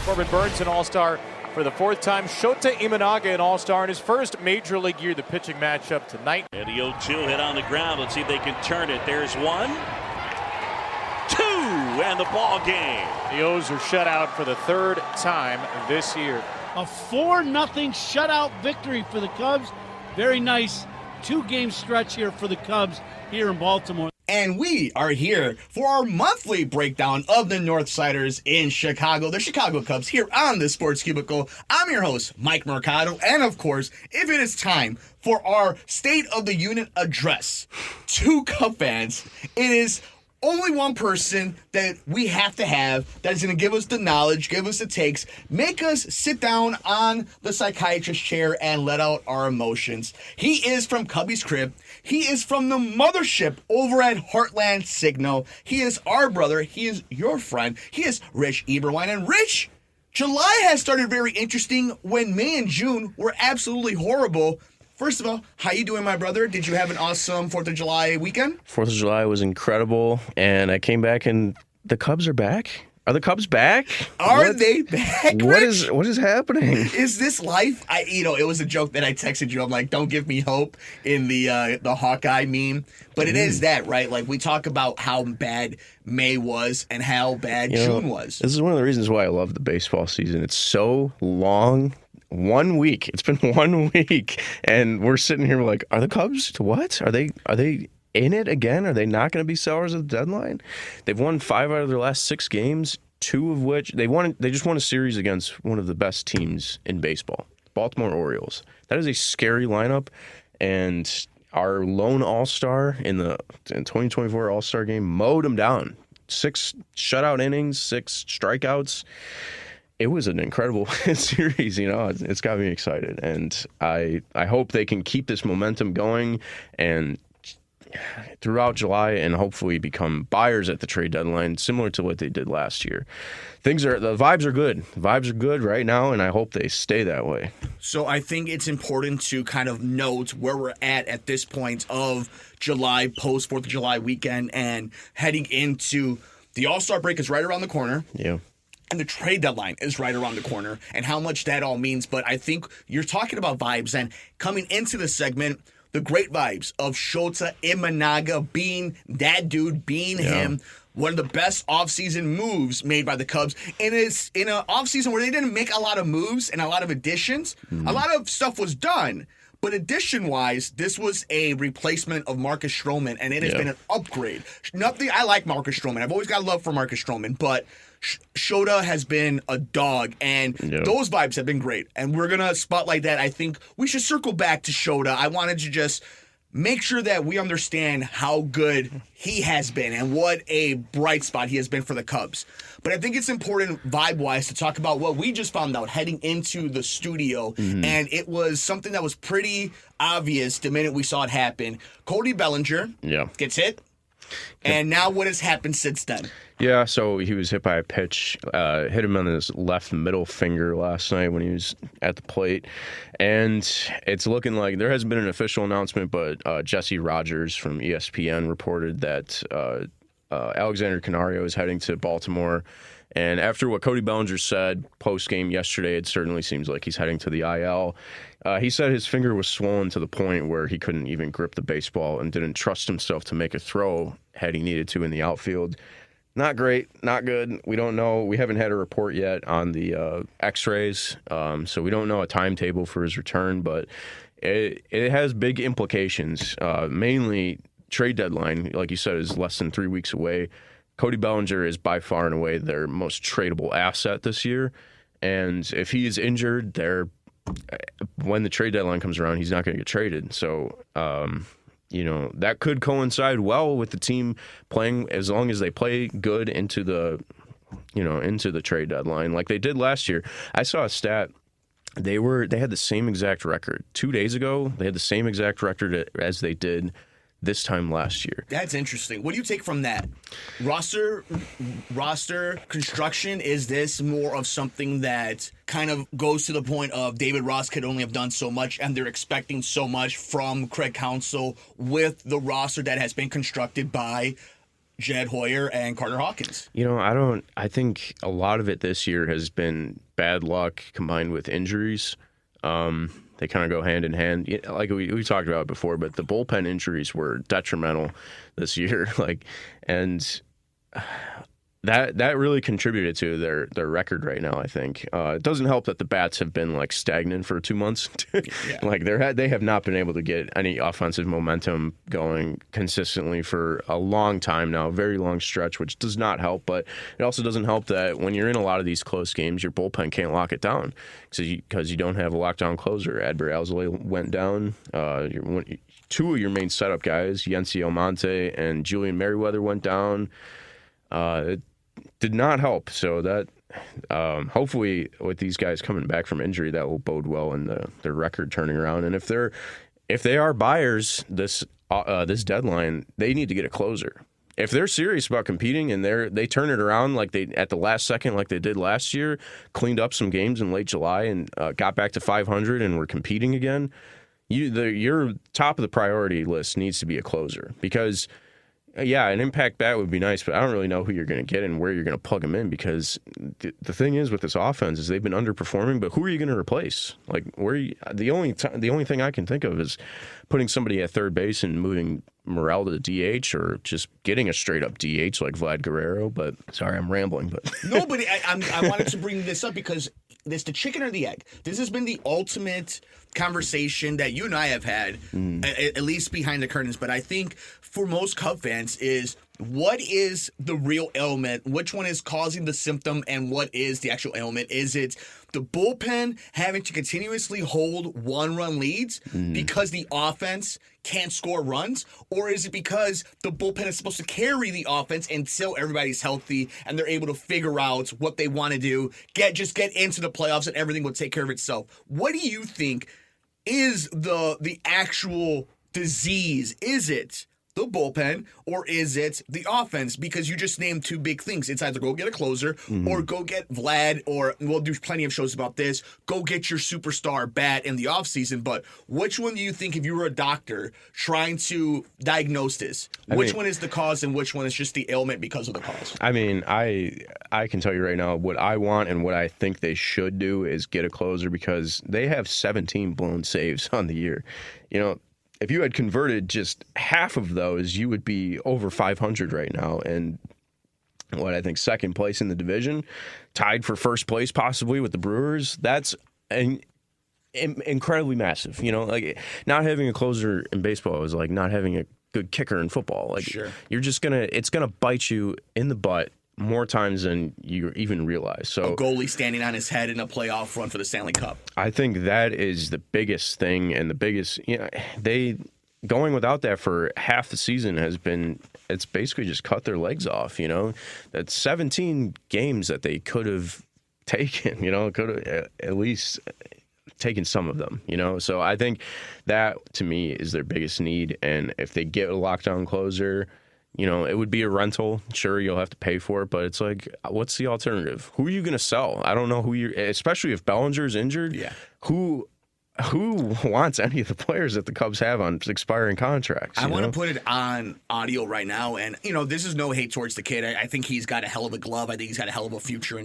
Corbin Burns, an all-star for the fourth time. Shota Imanaga, an all-star in his first major league year. The pitching matchup tonight. And the 0-2 hit on the ground. Let's see if they can turn it. There's 1, 2, and the ball game. The O's are shut out for the third time this year. A 4-0 shutout victory for the Cubs. Very nice two-game stretch here for the Cubs here in Baltimore. And we are here for our monthly breakdown of the Northsiders in Chicago, the Chicago Cubs, here on the Sports Cubicle. I'm your host, Mike Mercado, and of course, if it is time for our State of the Union address to Cub fans, it is only one person that we have to have that is going to give us the knowledge, give us the takes, make us sit down on the psychiatrist chair and let out our emotions. He is from Cubbies Crib. He is from the mothership over at Heartland Signal. He is our brother. He is your friend. He is Rich Eberwein. And Rich, July has started very interesting when May and June were absolutely horrible. First of all, how you doing, my brother? Did you have an awesome 4th of July weekend? 4th of July was incredible, and I came back, and the Cubs are back. Are the Cubs back? Are they back, Rich? What is happening? Is this life? It was a joke that I texted you. I'm like, don't give me hope in the Hawkeye meme. But it is that, right? Like, we talk about how bad May was and how bad June was. This is one of the reasons why I love the baseball season. It's so long. 1 week. It's been 1 week, and we're sitting here like, are the Cubs what? Are they in it again? Are they not going to be sellers at the deadline? They've won 5 out of their last 6 games, 2 of which they just won a series against one of the best teams in baseball, Baltimore Orioles. That is a scary lineup, and our lone all-star in 2024 All-Star game mowed them down. 6 shutout innings, 6 strikeouts. It was an incredible series, It's got me excited, and I hope they can keep this momentum going and throughout July and hopefully become buyers at the trade deadline, similar to what they did last year. The vibes are good. The vibes are good right now, and I hope they stay that way. So I think it's important to kind of note where we're at this point of July, post 4th of July weekend, and heading into the All-Star break is right around the corner. Yeah. And the trade deadline is right around the corner, and how much that all means. But I think you're talking about vibes, and coming into this segment, the great vibes of Shota Imanaga being that dude, being him. One of the best offseason moves made by the Cubs. And it's in an offseason where they didn't make a lot of moves and a lot of additions. A lot of stuff was done. But addition-wise, this was a replacement of Marcus Stroman, and it has been an upgrade. I like Marcus Stroman. I've always got love for Marcus Stroman, but Shota has been a dog, and those vibes have been great. And we're going to spotlight that. I think we should circle back to Shota. I wanted to just make sure that we understand how good he has been and what a bright spot he has been for the Cubs. But I think it's important vibe-wise to talk about what we just found out heading into the studio, and it was something that was pretty obvious the minute we saw it happen. Cody Bellinger gets hit, and now what has happened since then? Yeah, so he was hit by a pitch, hit him on his left middle finger last night when he was at the plate. And it's looking like there hasn't been an official announcement, but Jesse Rogers from ESPN reported that Alexander Canario is heading to Baltimore. And after what Cody Bellinger said post-game yesterday, it certainly seems like he's heading to the IL. He said his finger was swollen to the point where he couldn't even grip the baseball and didn't trust himself to make a throw had he needed to in the outfield. Not great, not good. We don't know. We haven't had a report yet on the x-rays, so we don't know a timetable for his return, but it has big implications. Mainly, trade deadline, like you said, is less than 3 weeks away. Cody Bellinger is by far and away their most tradable asset this year, and if he is injured, when the trade deadline comes around, he's not going to get traded. So, that could coincide well with the team playing as long as they play good into the trade deadline like they did last year. I saw a stat. They had the same exact record 2 days ago. They had the same exact record as they did this time last year. That's interesting. What do you take from that? Roster construction, is this more of something that kind of goes to the point of David Ross could only have done so much, and they're expecting so much from Craig Counsell with the roster that has been constructed by Jed Hoyer and Carter Hawkins. I think a lot of it this year has been bad luck combined with injuries. They kind of go hand in hand. Like we talked about before, but the bullpen injuries were detrimental this year. And that really contributed to their record right now, I think. It doesn't help that the bats have been stagnant for 2 months. Yeah. They have not been able to get any offensive momentum going consistently for a long time now, a very long stretch, which does not help. But it also doesn't help that when you're in a lot of these close games, your bullpen can't lock it down because you don't have a lockdown closer. Adbert Alzolay went down. Two of your main setup guys, Yency Almonte and Julian Merriweather, went down. It did not help. So that hopefully with these guys coming back from injury, that will bode well in their record turning around. And if they are buyers this deadline, they need to get a closer. If they're serious about competing and they turn it around at the last second like they did last year, cleaned up some games in late July and got back to 500 and were competing again, your top of the priority list needs to be a closer because. Yeah, an impact bat would be nice, but I don't really know who you're going to get and where you're going to plug them in because the thing is with this offense is they've been underperforming, but who are you going to replace? The only thing I can think of is putting somebody at third base and moving Morel to DH or just getting a straight up DH like Vlad Guerrero. But sorry, I'm rambling. But no, but I wanted to bring this up because this the chicken or the egg. This has been the ultimate conversation that you and I have had, at least behind the curtains. But I think for most Cub fans is what is the real ailment? Which one is causing the symptom and what is the actual ailment? Is it the bullpen having to continuously hold one-run leads because the offense can't score runs? Or is it because the bullpen is supposed to carry the offense until everybody's healthy and they're able to figure out what they want to do, get into the playoffs and everything will take care of itself? What do you think is the actual disease? Is it the bullpen, or is it the offense? Because you just named two big things. It's either go get a closer or go get Vlad, or we'll do plenty of shows about this, go get your superstar bat in the offseason. But which one do you think, if you were a doctor trying to diagnose this, which one is the cause and which one is just the ailment because of the cause? I mean, I can tell you right now what I want and what I think they should do is get a closer because they have 17 blown saves on the year. If you had converted just half of those, you would be over 500 right now. And what I think second place in the division, tied for first place possibly with the Brewers. That's incredibly massive. Not having a closer in baseball is like not having a good kicker in football. Sure. It's gonna bite you in the butt more times than you even realize. So a goalie standing on his head in a playoff run for the Stanley Cup. I think that is the biggest thing, and the biggest, they going without that for half the season it's basically just cut their legs off. That's 17 games that they could have taken. Could have at least taken some of them. So I think that to me is their biggest need, and if they get a lockdown closer. It would be a rental. Sure, you'll have to pay for it, but it's like, what's the alternative? Who are you going to sell? I don't know who especially if Bellinger's injured. Yeah. Who wants any of the players that the Cubs have on expiring contracts? I want to put it on audio right now, and this is no hate towards the kid. I think he's got a hell of a glove. I think he's got a hell of a future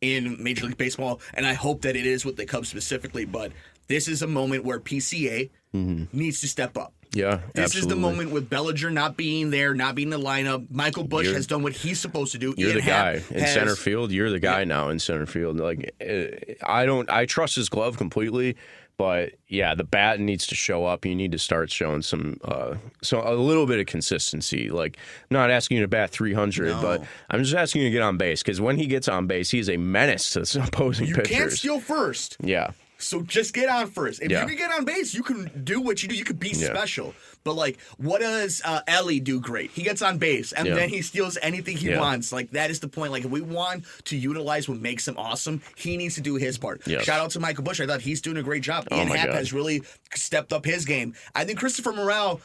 in Major League Baseball, and I hope that it is with the Cubs specifically. But this is a moment where PCA needs to step up. Yeah, this is the moment with Bellinger not being there, not being in the lineup. Michael Busch has done what he's supposed to do. You're the guy in center field. You're the guy now in center field. I trust his glove completely, but yeah, the bat needs to show up. You need to start showing a little bit of consistency. Like, I'm not asking you to bat 300, but I'm just asking you to get on base because when he gets on base, he is a menace to opposing pitchers. You can't steal first. Yeah. So just get on first. If you can get on base, you can do what you do. You could be special. But, what does Ellie do great? He gets on base, and then he steals anything he wants. That is the point. If we want to utilize what makes him awesome, he needs to do his part. Yes. Shout out to Michael Busch. I thought he's doing a great job. Ian Happ has really stepped up his game. I think Christopher Morel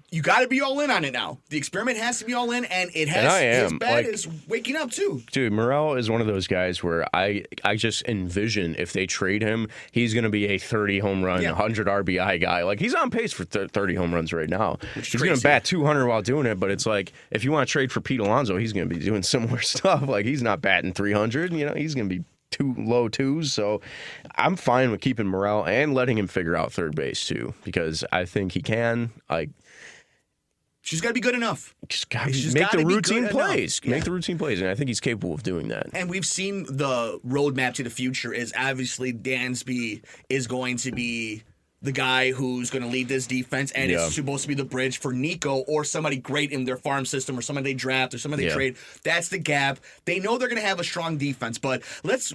you got to be all in on it now. The experiment has to be all in, and it has. And I am. His bat is waking up too. Dude, Morel is one of those guys where I just envision if they trade him, he's going to be a 30 home run, 100 RBI guy. Like, he's on pace for 30 home runs right now. He's going to bat 200 while doing it, but it's like, if you want to trade for Pete Alonso, he's going to be doing similar stuff. Like, he's not batting 300. He's going to be low twos. So I'm fine with keeping Morel and letting him figure out third base too, because I think he can. She's got to be good enough. Just make the routine plays. Make the routine plays, and I think he's capable of doing that. And we've seen the roadmap to the future is obviously Dansby is going to be the guy who's going to lead this defense, and it's supposed to be the bridge for Nico or somebody great in their farm system or somebody they draft or somebody they trade. That's the gap. They know they're going to have a strong defense, but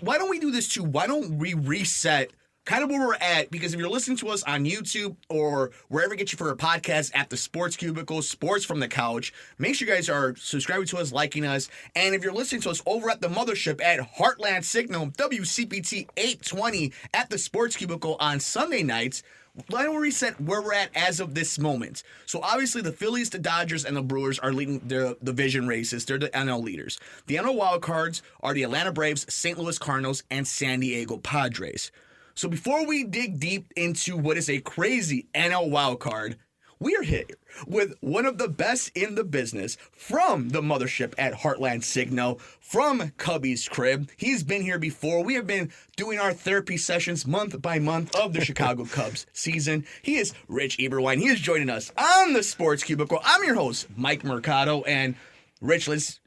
why don't we do this too? Why don't we reset kind of where we're at? Because if you're listening to us on YouTube or wherever you get you for a podcast at the Sports Cubicle, Sports from the Couch, make sure you guys are subscribing to us, liking us. And if you're listening to us over at the mothership at Heartland Signal, WCPT 820 at the Sports Cubicle on Sunday nights, why don't we reset where we're at as of this moment? So obviously the Phillies, the Dodgers, and the Brewers are leading the division races. They're the NL leaders. The NL wildcards are the Atlanta Braves, St. Louis Cardinals, and San Diego Padres. So before we dig deep into what is a crazy NL wildcard, we are here with one of the best in the business from the mothership at Heartland Signal, from Cubbies Crib. He's been here before. We have been doing our therapy sessions month by month of the Chicago Cubs season. He is Rich Eberwein. He is joining us on the Sports Cubicle. I'm your host, Mike Mercado. And Rich, let's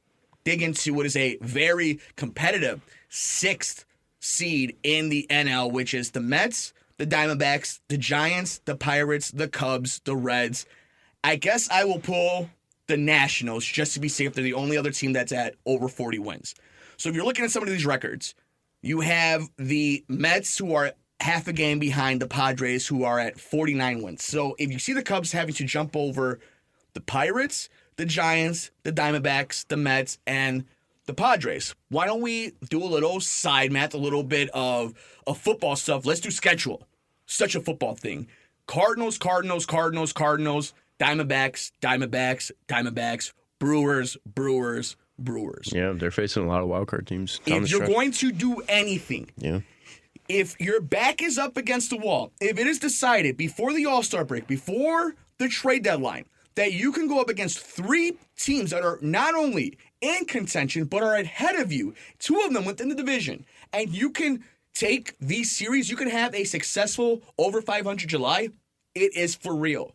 dig into what is a very competitive sixth seed in the NL, which is the Mets, the Diamondbacks, the Giants, the Pirates, the Cubs, the Reds. I guess I will pull the Nationals just to be safe. They're the only other team that's at over 40 wins. So if you're looking at some of these records, you have the Mets, who are half a game behind the Padres, who are at 49 wins. So if you see the Cubs having to jump over the Pirates, the Giants, the Diamondbacks, the Mets, and the Padres, why don't we do a little side math, a little bit of football stuff? Let's do schedule. Such a football thing. Cardinals, Diamondbacks, Brewers. Yeah, they're facing a lot of wildcard teams. If you're going to do anything, if your back is up against the wall, if it is decided before the All-Star break, before the trade deadline, that you can go up against three teams that are not only in contention, but are ahead of you, two of them within the division, and you can take these series, you can have a successful over 500 July, it is for real.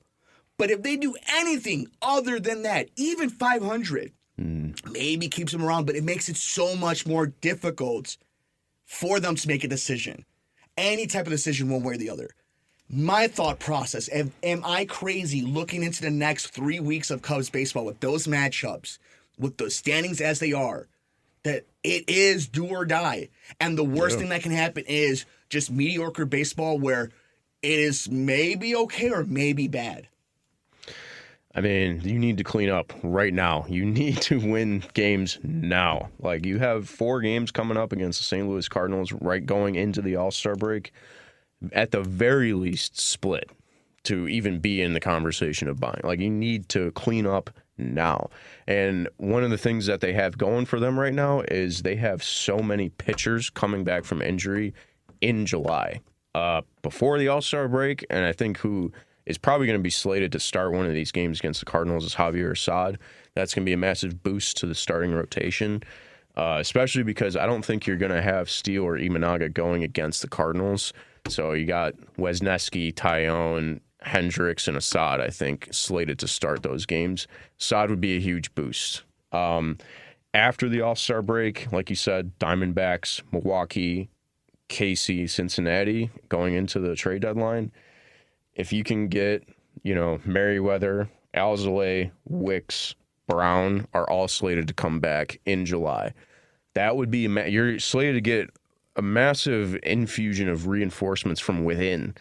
But if they do anything other than that, even 500, maybe keeps them around, but it makes it so much more difficult for them to make a decision. Any type of decision one way or the other. My thought process, am I crazy looking into the next 3 weeks of Cubs baseball with those matchups, with the standings as they are, that it is do or die? And the worst thing that can happen is just mediocre baseball where it is maybe okay or maybe bad. I mean, you need to clean up right now. You need to win games now. Like, you have 4 games coming up against the St. Louis Cardinals right going into the All-Star break. At the very least, split to even be in the conversation of buying. Like, you need to clean up now. And one of the things that they have going for them right now is they have so many pitchers coming back from injury in July before the All-Star break. And I think who is probably going to be slated to start one of these games against the Cardinals is Javier Assad. That's going to be a massive boost to the starting rotation, especially because I don't think you're going to have Steele or Imanaga going against the Cardinals. So you got Wesneski, Tyone, Hendricks, and Assad, I think, slated to start those games. Assad would be a huge boost. After the All-Star break, like you said, Diamondbacks, Milwaukee, KC, Cincinnati, going into the trade deadline. If you can get, Merriweather, Alzolay, Wicks, Brown are all slated to come back in July. That would be, you're slated to get a massive infusion of reinforcements from within,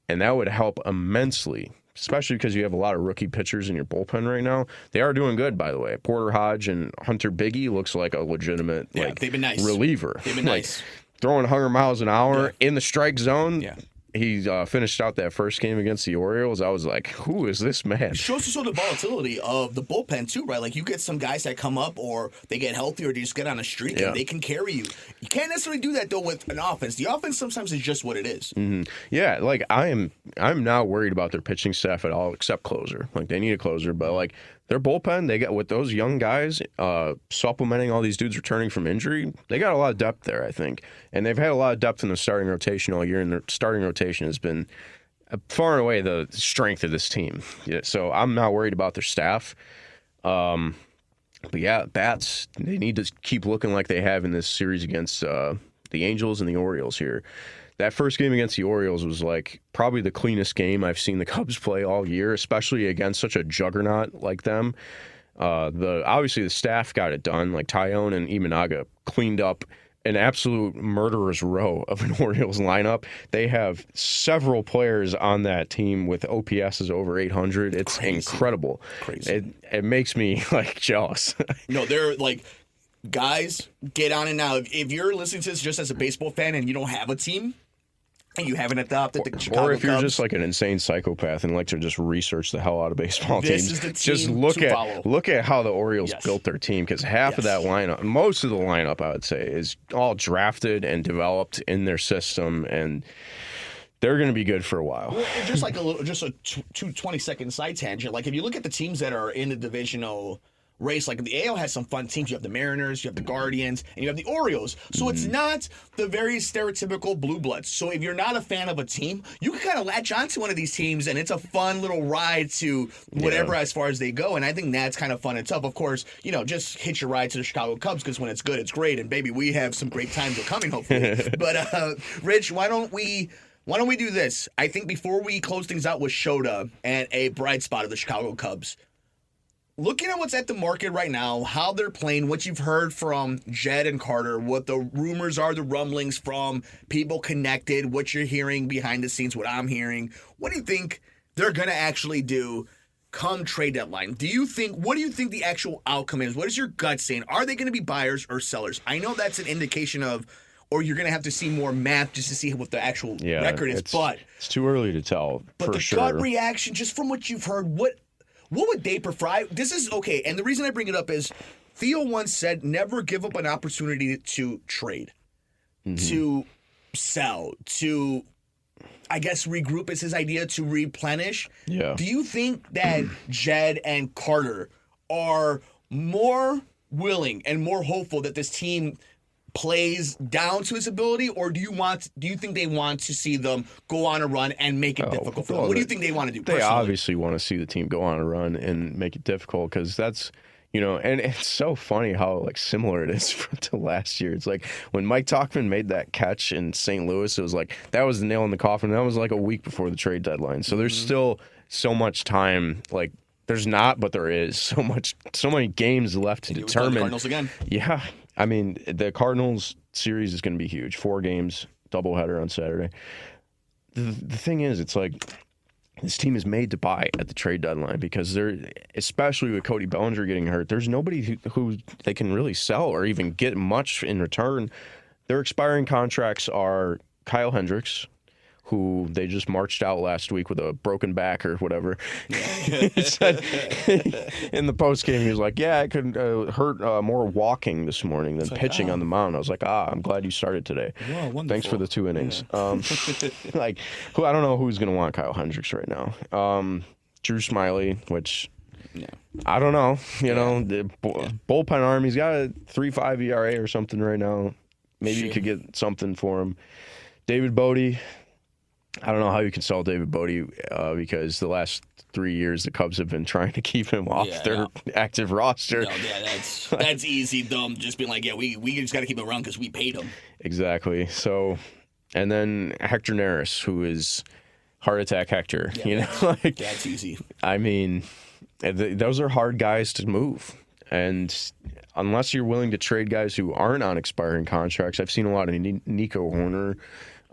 and that would help immensely, especially because you have a lot of rookie pitchers in your bullpen right now. They are doing good, by the way. Porter Hodge and Hunter Biggie looks like a legitimate they've been nice. reliever. They've been nice. Throwing 100 miles an hour in the strike zone. Yeah. he finished out that first game against the Orioles, I was like, who is this man? It shows you the volatility of the bullpen, too, right? Like, you get some guys that come up or they get healthy or they just get on a streak and they can carry you. You can't necessarily do that, though, with an offense. The offense sometimes is just what it is. Mm-hmm. Yeah, like, I'm not worried about their pitching staff at all, except closer. Like, they need a closer, but, like, their bullpen, they got with those young guys supplementing all these dudes returning from injury, they got a lot of depth there, I think. And they've had a lot of depth in the starting rotation all year, and their starting rotation has been far and away the strength of this team. Yeah, so I'm not worried about their staff. But yeah, bats, they need to keep looking like they have in this series against the Angels and the Orioles here. That first game against the Orioles was like probably the cleanest game I've seen the Cubs play all year, especially against such a juggernaut like them. Obviously the staff got it done. Like Tyone and Imanaga cleaned up an absolute murderer's row of an Orioles lineup. They have several players on that team with OPSs over 800. It's incredible. Crazy. It makes me like jealous. No, they're like, guys, get on it now. If you're listening to this just as a baseball fan and you don't have a team, and you haven't adopted the Chicago Or if you're Cubs, just like an insane psychopath and like to just research the hell out of baseball this teams, is the team just look at how the Orioles built their team, because half of that lineup, most of the lineup, I would say, is all drafted and developed in their system, and they're going to be good for a while. Well, just like a 20-second side tangent. Like if you look at the teams that are in the divisional race, like the AL has some fun teams. You have the Mariners, you have the Guardians, and you have the Orioles. So it's not the very stereotypical blue bloods. So if you're not a fan of a team, you can kind of latch onto one of these teams, and it's a fun little ride to whatever as far as they go. And I think that's kind of fun and tough. Of course, just hitch your ride to the Chicago Cubs, because when it's good, it's great. And baby, we have some great times coming, hopefully. But Rich, why don't we do this? I think before we close things out with Shota and a bright spot of the Chicago Cubs, looking at what's at the market right now, how they're playing, what you've heard from Jed and Carter, what the rumors are, the rumblings from people connected, what you're hearing behind the scenes, what I'm hearing, what do you think they're going to actually do come trade deadline? What do you think the actual outcome is? What is your gut saying? Are they going to be buyers or sellers? I know that's an indication of, or you're going to have to see more math just to see what the actual record is, but it's too early to tell. But the gut reaction, just from what you've heard, what would they prefer? This is okay, and the reason I bring it up is Theo once said, never give up an opportunity to trade, to sell, to, I guess, regroup is his idea, to replenish. Yeah. Do you think that Jed and Carter are more willing and more hopeful that this team plays down to his ability, or do you think they want to see them go on a run and make it difficult for them? What do you think they want to do? They obviously want to see the team go on a run and make it difficult, because that's, and it's so funny how like similar it is to last year. It's like when Mike Tauchman made that catch in St. Louis, it was like that was the nail in the coffin. That was like a week before the trade deadline. So there's still so much time. Like there's not, but there is so many games left to determine. The Cardinals again. Yeah. I mean, the Cardinals series is going to be huge. 4 games, doubleheader on Saturday. The thing is, it's like this team is made to buy at the trade deadline, because especially with Cody Bellinger getting hurt, there's nobody who they can really sell or even get much in return. Their expiring contracts are Kyle Hendricks, who they just marched out last week with a broken back or whatever. He said in the post game, he was like, "Yeah, I could hurt more walking this morning than pitching on the mound." I was like, "I'm glad you started today. Wow, thanks for the 2 innings." Yeah. I don't know who's going to want Kyle Hendricks right now. Drew Smiley, which I don't know. The bullpen arm, he's got a 3.5 ERA or something right now. Maybe you could get something for him. David Bodie. I don't know how you can sell David Bodie because the last 3 years the Cubs have been trying to keep him off their active roster. No, that's easy. Them just being like, we just got to keep him around because we paid him. Exactly. So, and then Hector Neris, who is heart attack Hector. That's easy. I mean, those are hard guys to move. And unless you're willing to trade guys who aren't on expiring contracts, I've seen a lot of Nico Horner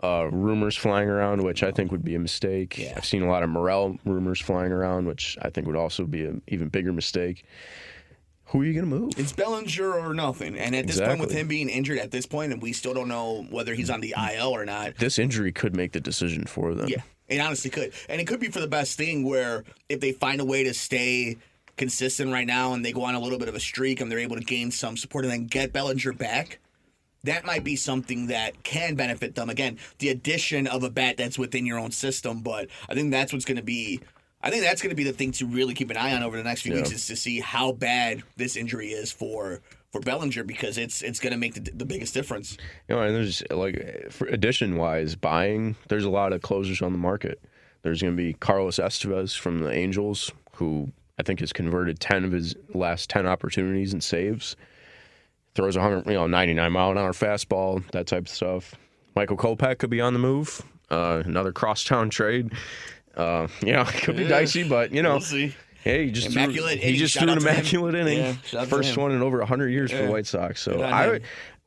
rumors flying around, which I think would be a mistake. Yeah. I've seen a lot of Morel rumors flying around, which I think would also be an even bigger mistake. who are you going to move? It's Bellinger or nothing. And at this point, with him being injured at this point, and we still don't know whether he's on the IL or not. This injury could make the decision for them. Yeah, it honestly could. And it could be for the best thing where if they find a way to stay consistent right now and they go on a little bit of a streak and they're able to gain some support and then get Bellinger back, that might be something that can benefit them. Again, the addition of a bat that's within your own system. But I think that's what's going to be... I think that's going to be the thing to really keep an eye on over the next few weeks is to see how bad this injury is for Bellinger, because it's going to make the biggest difference. You know, and there's addition-wise, buying, there's a lot of closers on the market. There's going to be Carlos Estevez from the Angels, who I think has converted 10 of his last 10 opportunities and saves. Throws 99-mile-an-hour fastball, that type of stuff. Michael Kopech could be on the move. Another crosstown trade. It could be dicey, but we'll see. Hey, he just threw an immaculate inning. First one in over 100 years for the White Sox. So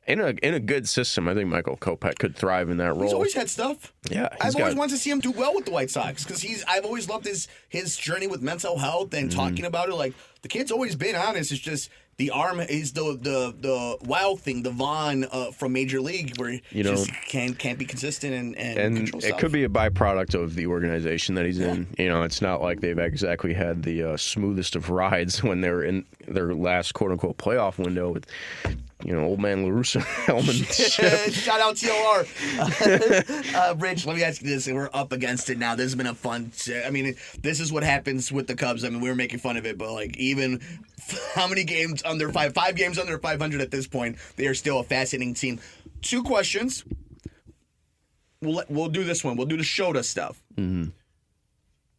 in a good system, I think Michael Kopech could thrive in that role. He's always had stuff. Yeah, I've always wanted to see him do well with the White Sox because I've always loved his journey with mental health and talking about it. Like, the kid's always been honest. It's just the arm is the wild thing, the Vaughn from Major League, where he just can't be consistent and control it stuff. Could be a byproduct of the organization that he's in. It's not like they've exactly had the smoothest of rides when they were in their last quote unquote playoff window with old man LaRussa helmet. Shout out TLR. Rich, let me ask you this. We're up against it now. This has been a fun... this is what happens with the Cubs. We were making fun of it, but even how many games under 5 games under 500 at this point, they are still a fascinating team. 2 questions. We'll do this one. We'll do the Shota stuff. Mm-hmm.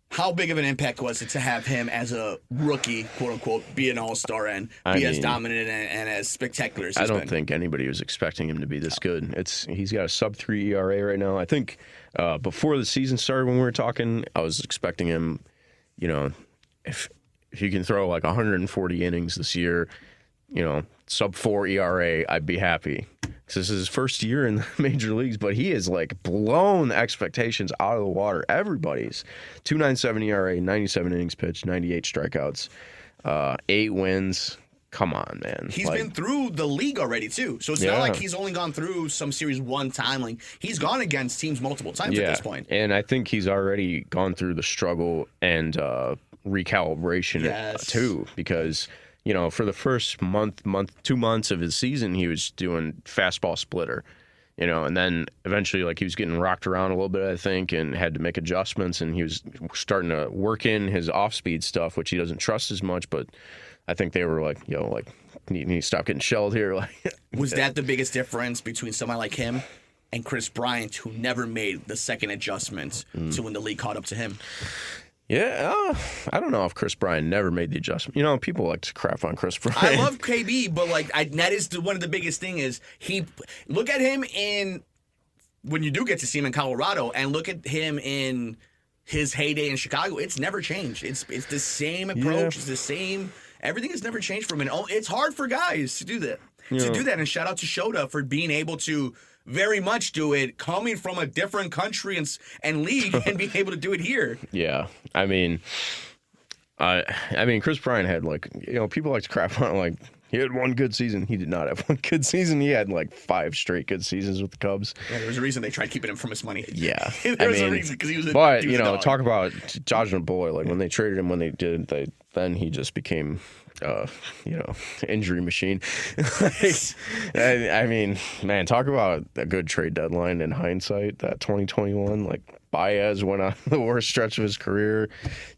How big of an impact was it to have him as a rookie, quote-unquote, be an all-star and be as dominant and as spectacular as he's been? I don't think anybody was expecting him to be this good. He's got a sub-3 ERA right now. I think before the season started when we were talking, I was expecting him, if you can throw like 140 innings this year, sub-4 ERA, I'd be happy. This is his first year in the major leagues, but he has blown expectations out of the water. Everybody's 2.97 ERA, 97 innings pitched, 98 strikeouts, 8 wins. Come on, man. He's been through the league already too, so it's not like he's only gone through some series one time. He's gone against teams multiple times at this point. And I think he's already gone through the struggle and recalibration too, because. For the first 2 months of his season, he was doing fastball splitter, and then eventually, he was getting rocked around a little bit, I think, and had to make adjustments, and he was starting to work in his off-speed stuff, which he doesn't trust as much, but I think they were you need to stop getting shelled here. Was that the biggest difference between someone like him and Chris Bryant, who never made the second adjustment to when the league caught up to him? Yeah, I don't know if Chris Bryant never made the adjustment. People like to crap on Chris Bryant. I love KB, but that is one of the biggest thing is look at him when you do get to see him in Colorado, and look at him in his heyday in Chicago. It's never changed. It's the same approach. It's the same. Everything has never changed from him. It's hard for guys to do that. And shout out to Shota for being able to very much do it coming from a different country and league and being able to do it here. Yeah. Chris Bryant had people like to crap on he had one good season. He did not have one good season. He had 5 straight good seasons with the Cubs. Yeah, there was a reason they tried keeping him from his money. Yeah. There was a reason because he was a dog. Talk about dodging a bullet. When they traded him, when they did, then he just became injury machine. Man, talk about a good trade deadline in hindsight. That 2021, Baez went on the worst stretch of his career.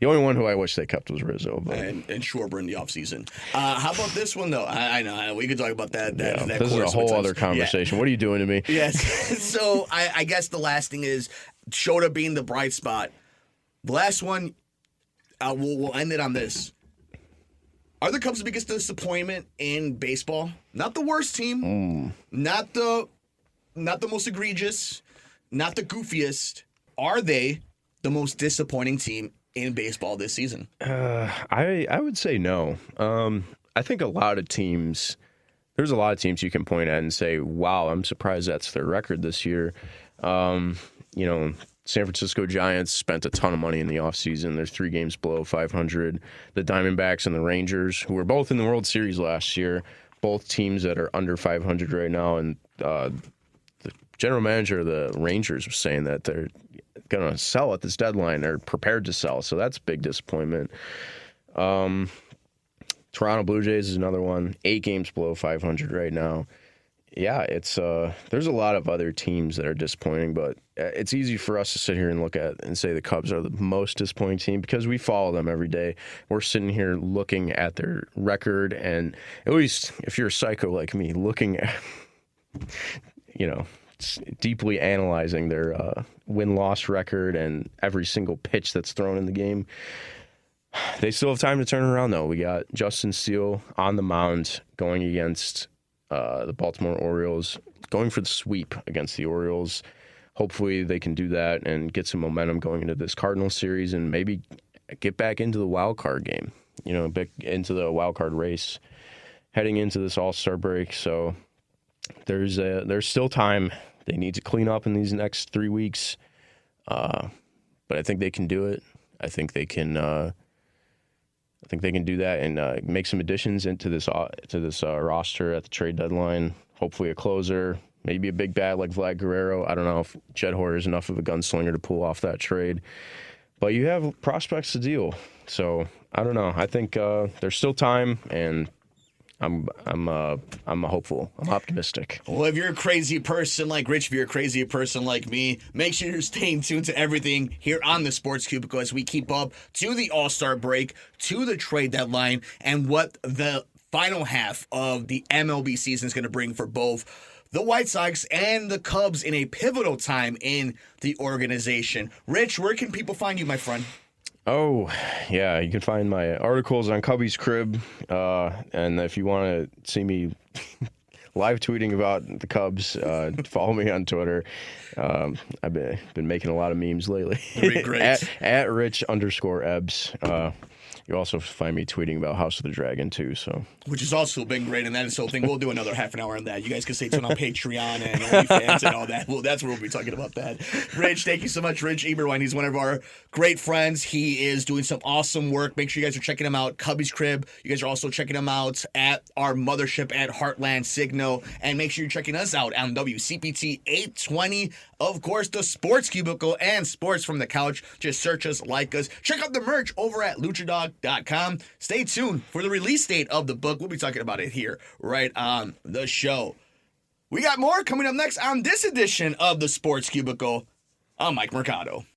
The only one who I wish they kept was Rizzo. But. And Schwarber in the offseason. How about this one, though? I know. We could talk about that. That this is a whole other conversation. Yeah. What are you doing to me? Yes. So I guess the last thing is Shota being the bright spot. The last one, we'll end it on this. Are the Cubs the biggest disappointment in baseball? Not the worst team, not the most egregious, not the goofiest. Are they the most disappointing team in baseball this season? I would say no. I think there's a lot of teams you can point at and say, wow, I'm surprised that's their record this year. San Francisco Giants spent a ton of money in the offseason. They're 3 games below 500. The Diamondbacks and the Rangers, who were both in the World Series last year, both teams that are under 500 right now. And the general manager of the Rangers was saying that they're going to sell at this deadline. They're prepared to sell, so that's a big disappointment. Toronto Blue Jays is another one, 8 games below 500 right now. Yeah, it's there's a lot of other teams that are disappointing, but it's easy for us to sit here and look at and say the Cubs are the most disappointing team because we follow them every day. We're sitting here looking at their record, and at least if you're a psycho like me, looking at, deeply analyzing their win-loss record and every single pitch that's thrown in the game. They still have time to turn it around, though. We got Justin Steele on the mound going against the Baltimore Orioles, going for the sweep against the Orioles. Hopefully they can do that and get some momentum going into this Cardinal series and maybe get back into the wild card game, back into the wild card race heading into this All-Star break. So there's still time. They need to clean up in these next 3 weeks, but I think they can do it. I think they can do that and make some additions into this roster at the trade deadline. Hopefully a closer, maybe a big bat like Vlad Guerrero. I don't know if Jed Hoyer is enough of a gunslinger to pull off that trade, but you have prospects to deal. So I don't know. I think there's still time, and I'm hopeful. I'm optimistic. Well, if you're a crazy person like Rich, if you're a crazy person like me, make sure you're staying tuned to everything here on the Sports Cubicle as we keep up to the All-Star break, to the trade deadline, and what the final half of the MLB season is going to bring for both the White Sox and the Cubs in a pivotal time in the organization. Rich, where can people find you, my friend? Oh, yeah, you can find my articles on Cubbies Crib, and if you want to see me live tweeting about the Cubs, follow me on Twitter. I've been making a lot of memes lately. Great. at Rich_Ebs. You also find me tweeting about House of the Dragon, too. Which has also been great, and that is the whole thing. We'll do another half an hour on that. You guys can stay tuned on Patreon and OnlyFans and all that. Well, that's where we'll be talking about that. Rich, thank you so much. Rich Eberwein, he's one of our great friends. He is doing some awesome work. Make sure you guys are checking him out. Cubbies Crib. You guys are also checking him out at our mothership at Heartland Signal. And make sure you're checking us out on WCPT 820. Of course, the Sports Cubicle and Sports from the Couch. Just search us, like us. Check out the merch over at luchadog.com. Stay tuned for the release date of the book. We'll be talking about it here right on the show. We got more coming up next on this edition of the Sports Cubicle. I'm Mike Mercado.